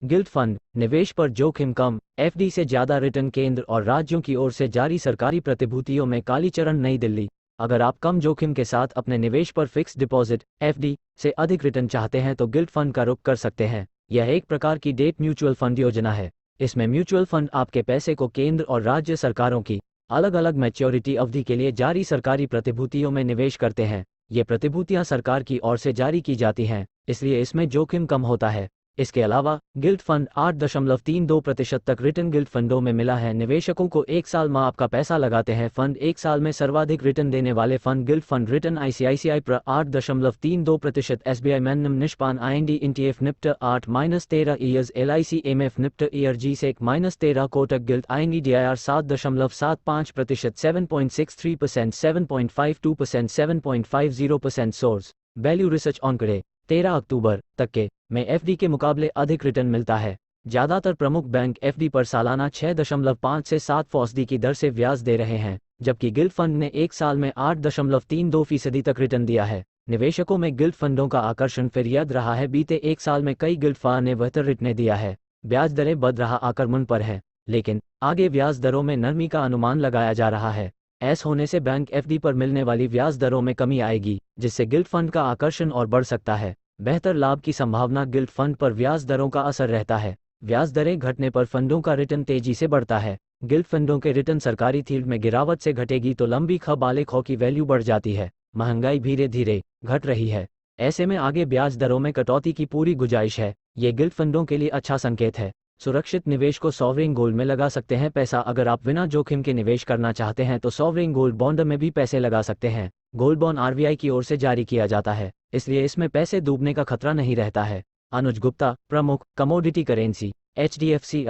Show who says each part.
Speaker 1: Guilt fund निवेश पर जोखिम कम, एफडी से ज्यादा रिटर्न। केंद्र और राज्यों की ओर से जारी सरकारी प्रतिभूतियों में कालीचरण। नई दिल्ली। अगर आप कम जोखिम के साथ अपने निवेश पर फिक्स डिपॉजिट एफडी से अधिक रिटर्न चाहते हैं तो गिल्ट फंड का रुख कर सकते हैं। यह एक प्रकार की डेट म्यूचुअल फंड योजना है। इसमें म्यूचुअल फंड आपके पैसे को केंद्र और राज्य सरकारों की अलग अलग मैच्योरिटी अवधि के लिए जारी सरकारी प्रतिभूतियों में निवेश करते हैं। ये प्रतिभूतियां सरकार की ओर से जारी की जाती हैं, इसलिए इसमें जोखिम कम होता है। इसके अलावा गिल्ट फंड 8.32% तक रिटर्न गिल्ट फंडों में मिला है। निवेशकों को एक साल में आपका पैसा लगाते हैं। फंड एक साल में सर्वाधिक रिटर्न देने वाले fund gilt fund return ICICI प्र 8.32%, एसबीआई मैनम निष्पान आईएनडी इंटीएफ Nifty 8-13 years, LIC MF Nifty year G sec -13 Kotak gilt IND DIR 7.75%, 7.63%, 7.52%, 7.50%। Source value research on करे 13 अक्टूबर तक के में एफडी के मुकाबले अधिक रिटर्न मिलता है। ज़्यादातर प्रमुख बैंक एफडी पर सालाना 6.5 से 7% की दर से ब्याज दे रहे हैं, जबकि गिल्ट फंड ने एक साल में 8.32% तक रिटर्न दिया है। निवेशकों में गिल्ट फंडों का आकर्षण फिर याद रहा है। बीते एक साल में कई गिल्ट फंड ने बेहतर रिटर्न दिया है। ब्याज दरें बढ़ रहा आक्रमण पर है, लेकिन आगे ब्याज दरों में नरमी का अनुमान लगाया जा रहा है। ऐसा होने से बैंक एफडी पर मिलने वाली ब्याज दरों में कमी आएगी, जिससे गिल्ट फंड का आकर्षण और बढ़ सकता है। बेहतर लाभ की संभावना गिल्ट फंड पर ब्याज दरों का असर रहता है। ब्याज दरें घटने पर फंडों का रिटर्न तेजी से बढ़ता है। गिल्ट फंडों के रिटर्न सरकारी यील्ड में गिरावट से घटेगी तो लंबी वाले खो की वैल्यू बढ़ जाती है। महंगाई धीरे धीरे घट रही है, ऐसे में आगे ब्याज दरों में कटौती की पूरी गुंजाइश है। ये गिल्ट फंडों के लिए अच्छा संकेत है। सुरक्षित निवेश को सॉवरेन गोल्ड में लगा सकते हैं पैसा। अगर आप बिना जोखिम के निवेश करना चाहते हैं तो सॉवरेन गोल्ड बॉन्ड में भी पैसे लगा सकते हैं। गोल्ड बॉन्ड आरबीआई की ओर से जारी किया जाता है, इसलिए इसमें पैसे डूबने का खतरा नहीं रहता है। अनुज गुप्ता, प्रमुख कमोडिटी करेंसी, HDFC